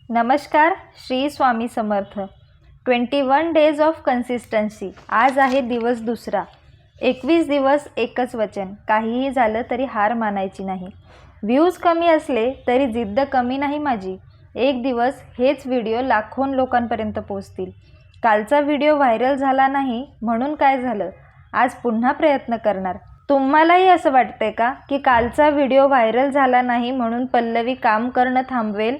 नमस्कार. Shri Swami Samarth. 21 days of consistency. आज आहे दिवस दुसरा. 21 दिवस एकच वचन. काहीही झालं तरी हार मानायची नाही. व्ह्यूज कमी असले तरी जिद्द कमी नाही माझी. एक दिवस हेच व्हिडिओ लाखों लोकांपर्यंत पोहोचतील. कालचा व्हिडिओ व्हायरल झाला नाही म्हणून काय झालं, आज पुन्हा प्रयत्न करणार. तुम्हालाही असं वाटतंय का की कालचा व्हिडिओ व्हायरल झाला नाही म्हणून पल्लवी काम करणं थांबवेल?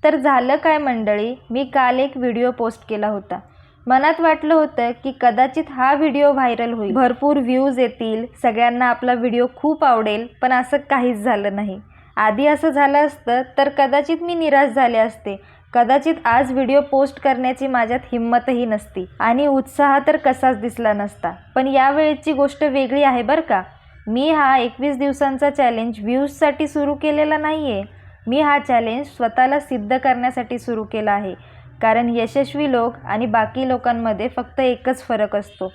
तर झालं काय मंडळी, मी काल एक व्हिडिओ पोस्ट केला होता. मनात वाटलं होतं की कदाचित हा व्हिडिओ व्हायरल होईल, भरपूर व्ह्यूज येतील, सगळ्यांना आपला व्हिडिओ खूप आवडेल. पण असं काहीच झालं नाही. आधी असं झालं असतं तर कदाचित मी निराश झाले असते. कदाचित आज व्हिडिओ पोस्ट करण्याची माझ्यात हिंमतही नसती आणि उत्साह तर कसाच दिसला नसता. पण यावेळेची गोष्ट वेगळी आहे बरं का. मी हा 21 दिवसांचा चॅलेंज व्ह्यूजसाठी सुरू केलेला नाही आहे. मी हा चॅलेंज स्वतःला सिद्ध करण्यासाठी सुरू केला आहे. कारण यशस्वी लोक आणि बाकी लोकांमध्ये फक्त एकच फरक असतो.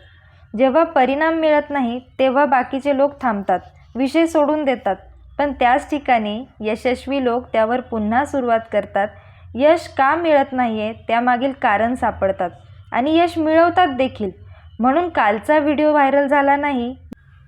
जेव्हा परिणाम मिळत नाही तेव्हा बाकीचे लोक थांबतात, विषय सोडून देतात. पण त्याच ठिकाणी यशस्वी लोक त्यावर पुन्हा सुरुवात करतात. यश का मिळत नाही आहे त्यामागील कारण सापडतात आणि यश मिळवतात देखील. म्हणून कालचा व्हिडिओ व्हायरल झाला नाही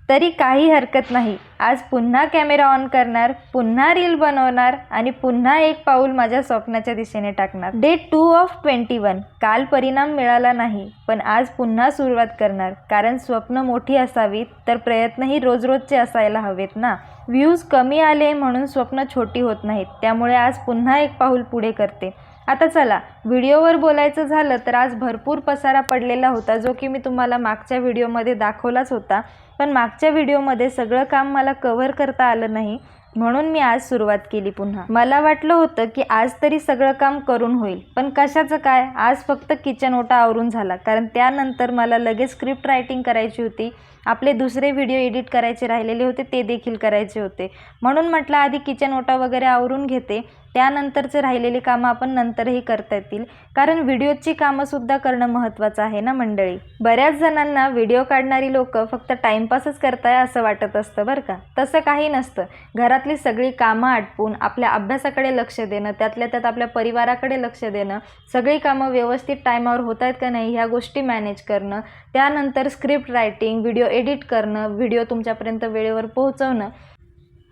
तरी काही हरकत नाही. आज पुन्हा कॅमेरा ऑन करणार, पुन्हा रील बनवणार आणि पुन्हा एक पाऊल माझ्या स्वप्नाच्या दिशेने टाकणार. Day 2 of 21. काल परिणाम मिळाला नाही पण आज पुन्हा सुरुवात करणार. कारण स्वप्न मोठी असावीत तर प्रयत्नही रोजचे असायला हवेत ना. व्ह्यूज कमी आले म्हणून स्वप्न छोटी होत नाहीत. त्यामुळे आज पुन्हा एक पाऊल पुढे करते. आता चला व्हिडिओवर बोलायचं झालं तर आज भरपूर पसारा पडलेला होता, जो की मी तुम्हाला मागच्या व्हिडिओमध्ये दाखवलाच होता. पण मागच्या व्हिडिओमध्ये सगळं काम मला कव्हर करता आलं नाही म्हणून मी आज सुरुवात केली पुन्हा. मला वाटलं होतं की आज तरी सगळं काम करून होईल, पण कशाचं काय, आज फक्त किचन ओटा आवरून झाला. कारण त्यानंतर मला लगेच स्क्रिप्ट रायटिंग करायची होती. आपले दुसरे व्हिडिओ एडिट करायचे राहिलेले होते, ते देखील करायचे होते. म्हणून म्हटलं आधी किचन ओटा वगैरे आवरून घेते, त्यानंतरचे राहिलेली कामं आपण नंतरही करता येतील. कारण व्हिडिओची कामंसुद्धा करणं महत्त्वाचं आहे ना मंडळी. बऱ्याच जणांना व्हिडिओ काढणारी लोक फक्त टाईमपासच करताय असं वाटत असतं बरं का. तसं काही नसतं. घरातली सगळी कामं आटपून आपल्या अभ्यासाकडे लक्ष देणं, त्यातल्या त्यात आपल्या परिवाराकडे लक्ष देणं, सगळी कामं व्यवस्थित टायमावर होत आहेत का नाही ह्या गोष्टी मॅनेज करणं, त्यानंतर स्क्रिप्ट रायटिंग, व्हिडिओ एडिट करणं, व्हिडिओ तुमच्यापर्यंत वेळेवर पोहोचवणं,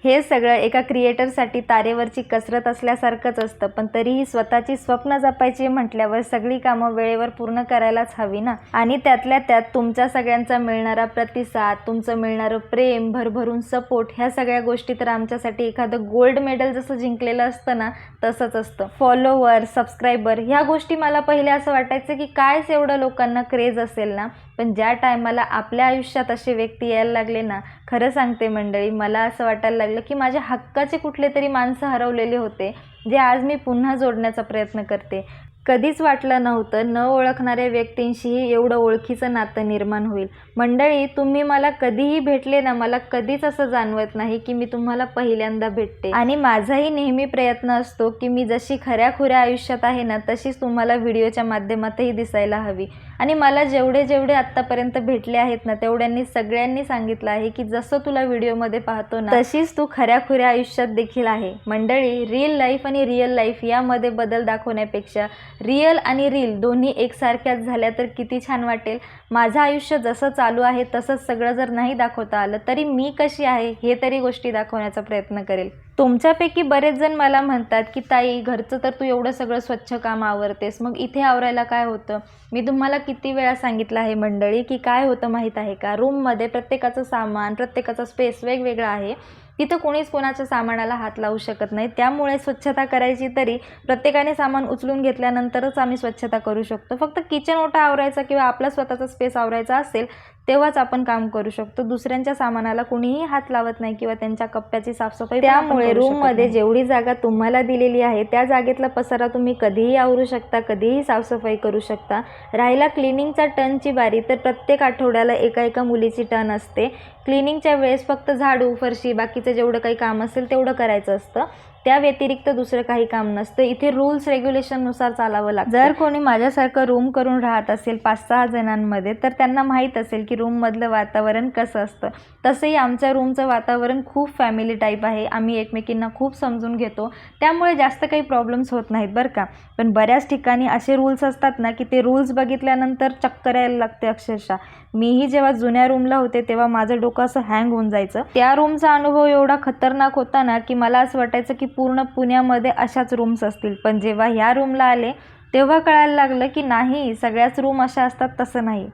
हे सगळं एका क्रिएटरसाठी तारेवरची कसरत असल्यासारखंच असतं. पण तरीही स्वतःची स्वप्न जपायची म्हटल्यावर सगळी कामं वेळेवर पूर्ण करायलाच हवी ना. आणि त्यातल्या त्यात तुमच्या सगळ्यांचा मिळणारा प्रतिसाद, तुमचं मिळणारं प्रेम, भरभरून सपोर्ट, ह्या सगळ्या गोष्टी तर आमच्यासाठी एखादं गोल्ड मेडल जसं जिंकलेलं असतं ना तसंच असतं. फॉलोवर, सबस्क्रायबर ह्या गोष्टी मला पहिले असं वाटायचं की कायच एवढं लोकांना क्रेज असेल ना. पण ज्या टायमाला आपल्या आयुष्यात असे व्यक्ती यायला लागले ना, खरं सांगते मंडळी, मला असं वाटायला लागलं की माझ्या हक्काचे कुठले तरी माणसं हरवलेले होते, जे आज मी पुन्हा जोडण्याचा प्रयत्न करते. कधीच वाटलं नव्हतं न ओळखणाऱ्या व्यक्तींशीही एवढं ओळखीचं नातं निर्माण होईल. मंडळी, तुम्ही मला कधीही भेटले ना, मला कधीच असं जाणवत नाही की मी तुम्हाला पहिल्यांदा भेटते. आणि माझाही नेहमी प्रयत्न असतो की मी जशी खऱ्याखुऱ्या आयुष्यात आहे ना तशीच तुम्हाला व्हिडिओच्या माध्यमातही दिसायला हवी. आणि मला जेवढे आत्तापर्यंत भेटले आहेत ना तेवढ्यांनी सगळ्यांनी सांगितलं आहे की जसं तुला व्हिडिओमध्ये पाहतो ना तशीच तू खऱ्याखुऱ्या आयुष्यात देखील आहे. मंडळी, रिअल लाईफ आणि रिअल लाईफ यामध्ये बदल दाखवण्यापेक्षा रिअल आणि रील दोन्ही एकसारख्याच झाल्या तर किती छान वाटेल. माझं आयुष्य जसं चालू आहे तसंच सगळं जर नाही दाखवता आलं तरी मी कशी आहे हे तरी गोष्टी दाखवण्याचा प्रयत्न करेल. तुमच्यापैकी बरेच जण मला म्हणतात की ताई, घरचं तर तू एवढं सगळं स्वच्छ काम आवरतेस, मग इथे आवरायला काय होतं. मी तुम्हाला किती वेळा सांगितलं आहे मंडळी की काय होतं माहीत आहे का, रूममध्ये प्रत्येकाचं सामान, प्रत्येकाचा स्पेस वेगवेगळा आहे. तिथं कोणीच कोणाच्या सामानाला हात लावू शकत नाही. त्यामुळे स्वच्छता करायची तरी प्रत्येकाने सामान उचलून घेतल्यानंतरच आम्ही स्वच्छता करू शकतो. फक्त किचन ओटा आवरायचा किंवा आपला स्वतःचा स्पेस आवरायचा असेल तेव्हाच आपण काम करू शकतो. दुसऱ्यांच्या सामानाला कुणीही हात लावत नाही किंवा त्यांच्या कप्प्याची साफसफाई. त्यामुळे रूममध्ये जेवढी जागा तुम्हाला दिलेली आहे त्या जागेतला पसारा तुम्ही कधीही आवरू शकता, कधीही साफसफाई करू शकता. राहिला क्लिनिंगचा टर्नची बारी, तर प्रत्येक आठवड्याला एका मुलीची टर्न असते. क्लिनिंगच्या वेळेस फक्त झाडू, फरशी, बाकीचं जेवढं काही काम असेल तेवढं करायचं असतं. त्या व्यतिरिक्त दुसरं काही काम नसतं. इथे रूल्स रेग्युलेशननुसार चालावं लागतं. जर कोणी माझ्यासारखं रूम करून राहत असेल 5-6 जणांमध्ये, तर त्यांना माहीत असेल की रूममधलं वातावरण कसं असतं. तसंही आमच्या रूमचं वातावरण खूप फॅमिली टाईप आहे. आम्ही एकमेकींना खूप समजून घेतो, त्यामुळे जास्त काही प्रॉब्लेम्स होत नाहीत बरं का. पण बऱ्याच ठिकाणी असे रूल्स असतात ना की ते रूल्स बघितल्यानंतर चक्कर यायला लागते अक्षरशः. मीही जेव्हा जुन्या रूमला होते तेव्हा माझं डोकं असं हँग होऊन जायचं. त्या रूमचा अनुभव एवढा खतरनाक होता ना की मला असं वाटायचं की पूर्ण पुण्यामध्ये अशाच रूम्स असतील. पण जेव्हा ह्या रूमला आले तेव्हा कळायला लागलं की नाही, सगळ्याच रूम अशा असतात तसं नाही.